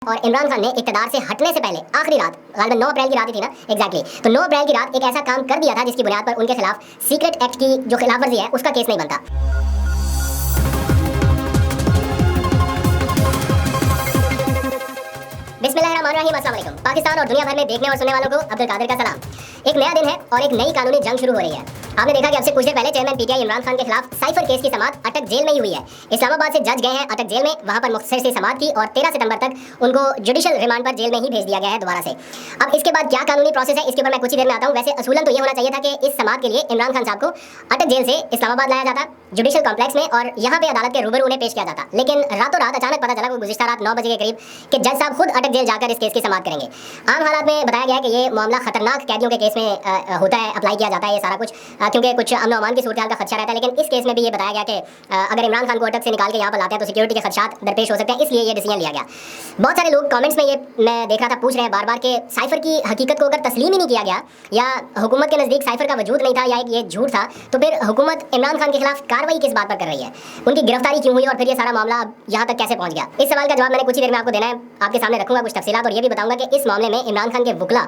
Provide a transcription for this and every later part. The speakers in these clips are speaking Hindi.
और इमरान खान ने इक़्तिदार से हटने से पहले आखिरी रात, गालिबन 9 अप्रैल की रात ही थी ना, एग्जैक्टली, तो 9 अप्रैल की रात एक ऐसा काम कर दिया था जिसकी बुनियाद पर उनके खिलाफ सीक्रेट एक्ट की जो खिलाफवर्जी है उसका केस नहीं बनता। बिस्मिल्लाहिर्रहमानिर्रहीम, अस्सलाम वालेकुम। पाकिस्तान और दुनिया भर में देखने और सुनने वालों को अब्दुल कादिर का सलाम। एक नया दिन है और एक नई कानूनी जंग शुरू हो रही है। आपने देखा कि अब से कुछ देर पहले चेयरमैन पीटीआई इमरान खान के खिलाफ साइफर केस की समाअत अटक जेल में ही हुई है। इस्लामाबाद से जज गए हैं अटक जेल में, वहां पर मुख्तसर से समाअत की और 13 सितंबर तक उनको जुडिशल रिमांड पर जेल में ही भेज दिया गया है दोबारा से। अब इसके बाद क्या कानूनी प्रोसेस है इसके ऊपर मैं कुछ ही देर में आता हूँ। वैसे असूलन तो ये होना चाहिए था कि इस समाअत के लिए इमरान खान साहब को अटक जेल से इस्लामाबाद लाया जाता जुडिशल कॉम्प्लेक्स में और यहाँ पे अदालत के रूबरू उन्हें पेश किया जाता, लेकिन रातों रात अचानक पता चला गुज़िश्ता रात 9 बजे के करीब कि जज साहब खुद अटक जेल जाकर इस केस की समाअत करेंगे। आम हालात में बताया गया है कि ये मामला खतरनाक कैदियों के केस में होता है, अप्लाई किया जाता है ये सारा कुछ, क्योंकि कुछ अमन अमान की सूरत हाल का खदशा रहता है। लेकिन इस केस में भी ये बताया गया कि अगर इमरान खान को अटक से निकाल के यहाँ पर लाते हैं तो सिक्योरिटी के खदशात दरपेश हो सकते हैं, इसलिए ये डिसीजन लिया गया। बहुत सारे लोग कमेंट्स में ये मैं देख रहा था पूछ रहे हैं बार बार कि साइफर की हकीकत को अगर तस्लीम ही नहीं किया गया या हुकूमत के नज़दीक साइफर का वजूद नहीं था या ये झूठ था, तो फिर हुकूमत इमरान खान के खिलाफ कार्रवाई किस बात पर कर रही है, उनकी गिरफ्तारी क्यों हुई और फिर ये सारा मामला यहाँ तक कैसे पहुँच गया। इस सवाल का जवाब मैंने कुछ ही देर में आपको देना है, आपके सामने रखूंगा कुछ तफसीलात और ये भी बताऊंगा कि इस मामले में इमरान खान के वकला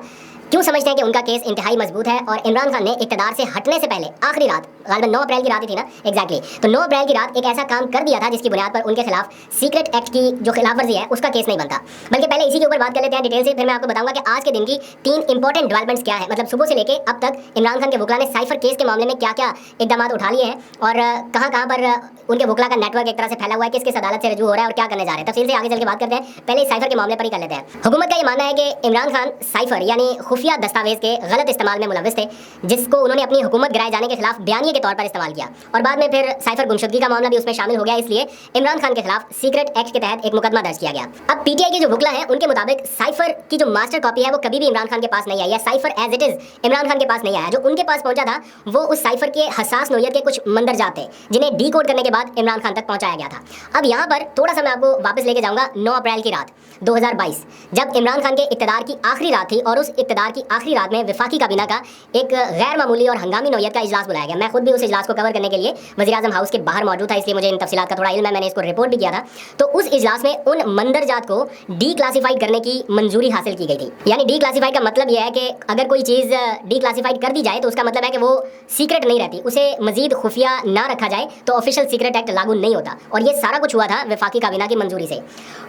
क्यों समझते हैं कि उनका केस इंतहाई मजबूत है और इमरान खान ने इक़्तिदार से हटने से पहले आखिरी रात, गालिबन 9 अप्रैल की रात ही थी ना, एग्जैक्टली, तो 9 अप्रैल की रात एक ऐसा काम कर दिया था जिसकी बुनियाद पर उनके खिलाफ सीक्रेट एक्ट की जो खिलाफवर्जी है उसका केस नहीं बनता। बल्कि पहले इसी के ऊपर बात कर लेते हैं डिटेल से, फिर मैं आपको बताऊंगा कि आज के दिन की 3 इंपॉर्टेंट डेवलपमेंट्स क्या है। मतलब सुबह से लेके अब तक इमरान खान के वकला ने साइफर केस के मामले में क्या क्या इकदाम उठा लिए हैं और कहाँ कहाँ पर उनके वकला का नेटवर्क एक तरह से फैला हुआ है, किस किस अदालत से रजू हो रहा है और क्या करने जा रहे हैं। तफसील से आगे चल के बात करते हैं, पहले साइफर के मामले पर ही कर लेते हैं। हुकूमत का ये मानना है कि इमरान खान साइफर यानी खुफिया दस्तावेज के गलत इस्तेमाल में मुलविस थे, जिसको उन्होंने अपनी हुकूमत गिराए जाने के खिलाफ बयानिए के तौर पर इस्तेमाल किया और बाद में फिर साइफर गुमशुदगी का मामला भी उसमें शामिल हो गया, इसलिए इमरान खान के खिलाफ सीक्रेट एक्ट के तहत एक मुकदमा दर्ज किया गया। अब पीटीआई के जो वकला हैं उनके मुताबिक साइफर की जो मास्टर कॉपी है वो कभी भी इमरान खान के पास नहीं आई है, cipher as it is Imran Khan के पास नहीं आया। जो उनके पास पहुंचा था वो उस साइफर के हसास नोयत के कुछ मंदरजात थे जिन्हें डी कोड करने के बाद इमरान खान तक पहुंचाया गया था। अब यहाँ पर थोड़ा सा मैं आपको वापस लेके जाऊंगा 9 अप्रैल की रात 2022, जब इमरान खान के इक़्तिदार की आखिरी रात थी और उस इक़्तिदार की आखिरी रात में वफाकी काबीना का एक गैर मामूली और हंगामी नौयत का इजलास बुलाया गया। मैं खुद भी उस इजलास को कवर करने के लिए वज़ीर-ए-आज़म हाउस के बाहर मौजूद था, इसलिए मुझे इन तफसीलात का थोड़ा इल्म है, मैंने इसको रिपोर्ट भी किया था। तो उस इजलास में उन मंदरजात को डी क्लासीफाइड करने की मंजूरी हासिल की गई थी। यानी डी क्लासीफाइड का मतलब यह है कि अगर कोई चीज़ डी क्लासीफाइड कर दी जाए तो उसका मतलब है कि वो सीक्रेट नहीं रहती, उसे मजीद खुफिया ना रखा जाए तो ऑफिशियल सीक्रेट एक्ट लागू नहीं होता। और ये सारा कुछ हुआ था वफाकी काबीना की मंजूरी से।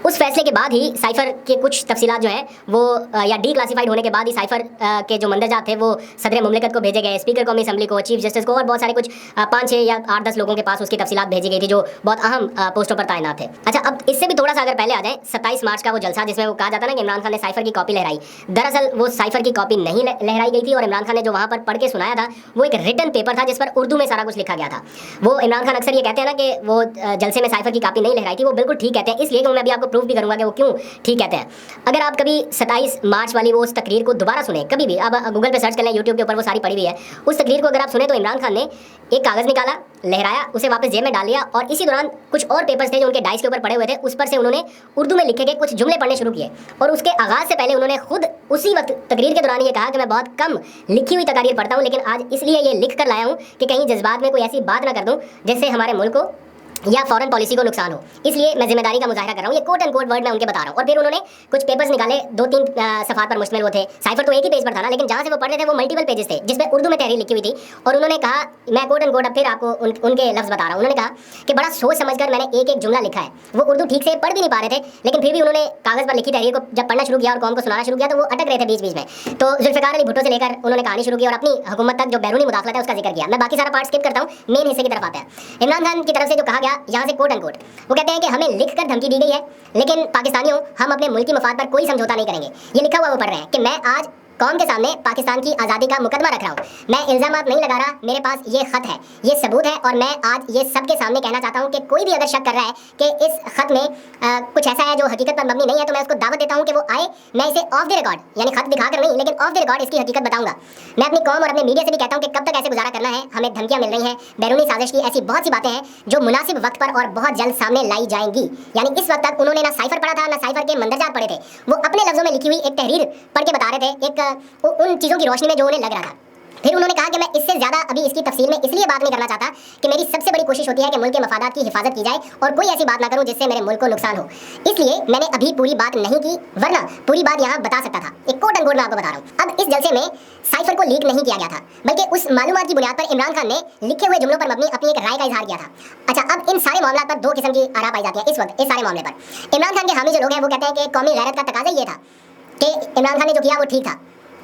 उस फैसले के बाद ही साइफर के कुछ तफसीलात जो है वो या डी क्लासीफाइड होने के बाद ही साइफर के जो मंदरजात थे वो सदर मुमलिकत को भेजे गए, स्पीकर कौमी असम्बली को, चीफ जस्टिस को और बहुत सारे कुछ 5-6 या 8-10 लोगों के पास उसकी तफसीलात भेजी गई थी जो बहुत अहम पोस्टों पर तैनात थे। अच्छा, अब इससे भी थोड़ा सा अगर पहले आ जाए 27 मार्च का वो जलसा जिसमें वो कहा जाता ना कि इमरान खान ने साइफर की कॉपी लहराई, दरअसल वो साइफर की कॉपी नहीं लहराई गई थी और इमरान खान ने जो वहाँ पर पढ़ के सुनाया था वो एक रिटन पेपर था जिस पर उर्दू में सारा कुछ लिखा गया था। वो इमरान खान अक्सर ये कहते हैं ना कि वो जलसे में साइफर की कॉपी नहीं लहराई थी, वो बिल्कुल ठीक कहते हैं, इसलिए मैं अभी आपको प्रूफ भी करूँगा कि वो क्यों ठीक कहते हैं। अगर आप कभी 27 मार्च वाली वो उस तकरीर को दोबारा सुने कभी भी, अब गूगल पे सर्च कर लें, यूट्यूब के ऊपर वो सारी पड़ी हुई है, उस तकरीर को अगर आप सुने तो इमरान खान ने एक कागज़ निकाला, लहराया, उसे वापस जेब में डाल लिया और इसी दौरान कुछ और पेपर्स थे जो उनके डाइस के ऊपर पड़े हुए थे, उस पर से उन्होंने उर्दू में लिखे गए कुछ जुमले पढ़ने शुरू किए और उसके आगाज़ से पहले उन्होंने खुद उसी वक्त तकरीर के दौरान ये कहा कि मैं बहुत कम लिखी हुई तकारीर पढ़ता हूँ, लेकिन आज इसलिए ये लिख कर लाया हूँ कि कहीं जज्बात में कोई ऐसी बात ना कर दूँ जिससे हमारे मुल्क को या फॉरेन पॉलिसी को नुकसान हो, इसलिए मैं जिम्मेदारी का मुजाहिरा कर रहा हूँ। ये कोट एंड कोट वर्ड मैं उनके बता रहा हूँ। और फिर उन्होंने कुछ पेपर्स निकाले, 2-3 सफ़ात पर मुश्तमिल वो थे। साइफर तो एक ही पेज पर था ना, लेकिन जहाँ से वो पढ़ रहे थे वो मल्टीपल पेजेस थे जिसमें उर्दू में तहरीर लिखी हुई थी। और उन्होंने कहा, मैं कोट एंड कोट अब फिर आपको उनके लफ्ज़ बता रहा हूँ, उन्होंने कहा कि बड़ा सोच समझकर मैंने एक एक जुमला लिखा है। वो उर्दू ठीक से पढ़ भी नहीं पा रहे थे, लेकिन फिर भी उन्होंने कागज़ पर लिखी तहरीर को जब पढ़ना शुरू किया और कौम को सुनाना शुरू किया तो वो अटक रहे थे बीच बीच में। तो जुल्फ़िकार अली भुट्टो से लेकर उन्होंने कहानी शुरू की और अपनी हुकूमत तक जो बैरूनी मुदाखलत है उसका जिक्र किया। मैं बाकी सारा पार्ट स्किप करता हूँ, मेन हिस्से की तरफ आता है। इमरान खान की तरफ से जो कहा गया यहाँ से कोट एंड कोट, वो कहते हैं कि हमें लिखकर धमकी दी गई है, लेकिन पाकिस्तानियों हम अपने मुल्की मफाद पर कोई समझौता नहीं करेंगे। ये लिखा हुआ वो पढ़ रहे हैं कि मैं आज कौम के सामने पाकिस्तान की आज़ादी का मुकदमा रख रहा हूँ, मैं इल्ज़ामात नहीं लगा रहा, मेरे पास ये ख़त है, ये सबूत है और मैं आज ये सबके सामने कहना चाहता हूँ कि कोई भी अगर शक कर रहा है कि इस ख़त में कुछ ऐसा है जो हकीकत पर मबनी नहीं है तो मैं उसको दावत देता हूँ कि वो आए, मैं इसे ऑफ द रिकॉर्ड यानी ख़त दिखाकर नहीं लेकिन ऑफ द रिकॉर्ड इसकी हकीकत बताऊँगा। मैं अपनी कौम और अपने मीडिया से भी कहता हूँ कि कब तक ऐसे गुजारा करना है, हमें धमकियाँ मिल रही हैं, बैरूनी साजिश की ऐसी बहुत सी बातें हैं जो मुनासिब वक्त पर और बहुत जल्द सामने लाई जाएंगी। यानी इस वक्त तक उन्होंने ना साइफर पढ़ा था ना साइफर के मंदरजात पढ़े थे, वो अपने लफ्ज़ों में लिखी हुई एक तहरीर पढ़ के बता रहे थे, एक उन चीज़ों की रोशनी में जो उन्हें लग रहा था। फिर उन्होंने कहा कि मैं इससे ज़्यादा अभी इसकी तफसील में इसलिए बात नहीं करना चाहता कि मेरी सबसे बड़ी कोशिश होती है कि मुल्क के मफादात की हिफाजत की जाए और कोई ऐसी बात ना करूं जिससे मेरे मुल्क को नुकसान हो, इसलिए मैंने अभी पूरी बात नहीं की, वरना पूरी बात यहाँ बता सकता था। एक कोट अनकोट मैं आपको बता रहा हूँ। अब इस जलसे में साइफर को लीक नहीं किया गया था, बल्कि उस मालूमात की बुनियाद पर इमरान खान ने लिखे हुए जुमलों पर मबनी अपनी एक राय का इजहार किया था। अच्छा, अब इन सारे मामलों पर दो किस्म की आरा पाई जाती है इस वक्त। इस सारे मामले पर इमरान खान के हामी जो लोग हैं वो कहते हैं कि कौमी गैरत का तकाजा ये था कि इमरान खान ने जो किया वो ठीक था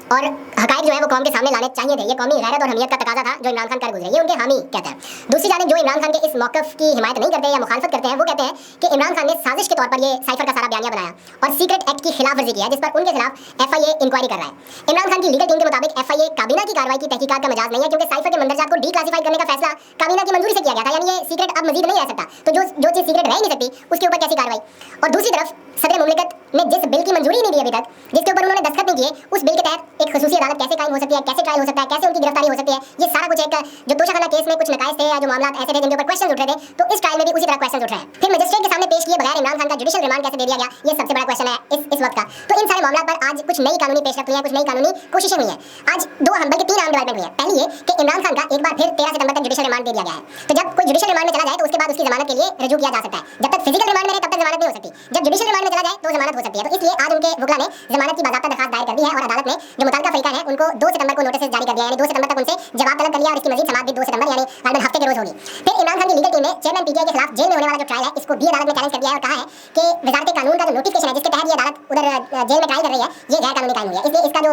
और हकायक जो है वो कौम के सामने लाने चाहिए थे, ये कौमी गैरत और हमियत का तकाजा था जो इमरान खान कर गुजरे, ये उनके हामी कहते हैं। दूसरी जानिब जो इमरान खान के इस मौक़िफ़ की हिमायत नहीं करते या मुखालफत करते हैं वो कहते हैं कि इमरान खान ने साजिश के तौर पर ये साइफर का सारा बयानिया बनाया और सीक्रेट एक्ट की खिलाफ वर्जी किया, जिस पर उनके खिलाफ FIA इंक्वायरी कर रहा है। इमरान खान की लीगल टीम के मुताबिक FIA काबीना की कार्रवाई की तहकीकात का मजाज नहीं है, क्योंकि साइफर के मंदरजात को डीक्लासिफाई करने का फैसला काबीना की मंजूरी से किया गया था, यानी ये सीक्रेट अब मजीद नहीं रह सकता। तो जो चीज़ सीक्रेट रह ही नहीं सकती उसके ऊपर कैसी कार्रवाई। और दूसरी तरफ सदर मुमलिकत ने जिस बिल की मंजूरी नहीं दी अभी तक, जिसके ऊपर उन्होंने दस्तखत नहीं किए, उस बिल के तहत एक खसूसी अदालत कैसे कायम हो सकती है, कैसे ट्रायल हो सकता है, कैसे उनकी गिरफ्तारी हो सकती है, ये सारा कुछ एक जो तोशाखाना केस में कुछ नकाइस थे या जो मामला ऐसे थे जिनके ऊपर क्वेश्चन उठ रहे थे, तो इस ट्रायल में भी उसी तरह क्वेश्चन उठ रहे हैं। फिर मजिस्ट्रेट के सामने पेश किए बगैर इमरान खान का जुडिशियल रिमांड कैसे दे दिया गया, ये सबसे बड़ा क्वेश्चन है इस वक्त का। तो इन सारे मामलों पर आज कुछ नई कानूनी पेशरफ्त हुई है, कुछ नई कानूनी कोशिशें हुई हैं। आज बल्कि 3 अहम डेवलपमेंट हुई है। पहली ये कि इमरान खान का एक बार फिर 13 सितंबर तक जुडिशियल रिमांड दे दिया गया है। तो जब कोई जुडिशियल रिमांड में चला जाए तो उसके बाद उसकी जमानत के लिए रजू किया जा सकता है। जब तक फिजिकल रिमांड में रहे तब तक जमानत नहीं हो सकती, जब जुडिशियल रिमांड में चला जाए तो जमानत हो सकती है। तो इसलिए आज उनके वकील ने जमानत की बाज़ाब्ता दरखास्त दायर कर दी है और अदालत ने जो मुतल्लिका फरीका है उनको 2 सितंबर को नोटिस जारी कर दिया, यानी 2 सितंबर तक उनसे जवाब तलब कर लिया और इसकी मजीद समाअत भी 2 सितंबर यानी लगभग हफ्ते के रोज होगी। फिर इमरान खान की लीगल टीम ने चेयरमैन PTI के खिलाफ जेल में होने वाला जो ट्रायल है इसको भी अदालत में चैलेंज कर दिया है और कहा है कि वजारत कानून का जो नोटिफिकेशन है जिसके तहत ये अदालत उधर जेल में ट्रायल कर रही है ये गैर कानूनी कानून है, इसलिए इसका जो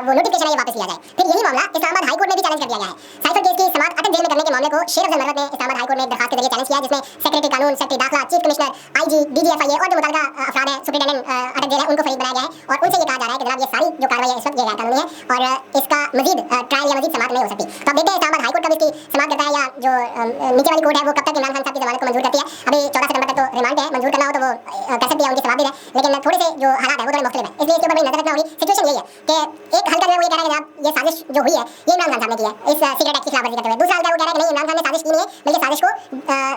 वो नोटिफिकेशन है ये वापस लिया जाए। फिर यही मामला इस्लामाबाद हाई कोर्ट में भी चैलेंज कर दिया गया है। साइफर केस की समाअत अटक जेल में करने के मामले को शेर अफजल मरवत ने इस्लामाबाद हाई कोर्ट में एक दरखास्त के जरिए चैलेंज किया, जिसमें सेक्रेटरी कानून, सेक्रेटरी दाखिला, chief commissioner, IG, DG FIA और जो मुतल्लिका अफराद है सुप्रीटेंडेंट अटक जेल है उनको फरीक बनाया गया है और उनसे ये कहा जा रहा है कि जनाब ये सारी जो कार्रवाई है इस वक्त ये गैर कानूनी है और इसका मजीद ट्रायल या मजीद समाअत नहीं हो सकती। तो अब देखते हैं इस्लामाबाद हाई कोर्ट कब इसकी समाअत करता है या जो नीचे वाली कोर्ट है वो कब तक इमरान खान साहब की जमानत को मंजूर करती है। अभी 14 सितंबर तक तो रिमांड है, मंजूर करना हो तो वो कर सकती है, उनकी सवाल भी है, लेकिन थोड़े से जो हालात है वो थोड़े मुख्तलिफ है, इसलिए इसके ऊपर बड़ी नजर रखना होगी। सिचुएशन यही है कि एक हल्का जो है वो ये कह रहा है कि जनाब ये साजिश जो हुई है ये इमरान खान साहब ने की है इस सीक्रेट एक्ट की खिलाफवर्जी करते हुए। दूसरा हल्का वो कह रहा है कि नहीं इमरान खान ने साजिश की नहीं है बल्कि साजिश को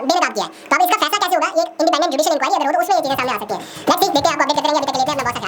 बेनकाब किया है। तो अब इसका फैसला कैसे होगा, एक इंडिपेंडेंट जुडिशियल इंक्वायरी अगर हो तो उसमें ये चीजें सामने आ सकती है। लेट्स सी, देखते हैं, आपको अपडेट करते रहेंगे। अभी तक लेते हैं अपना बहुत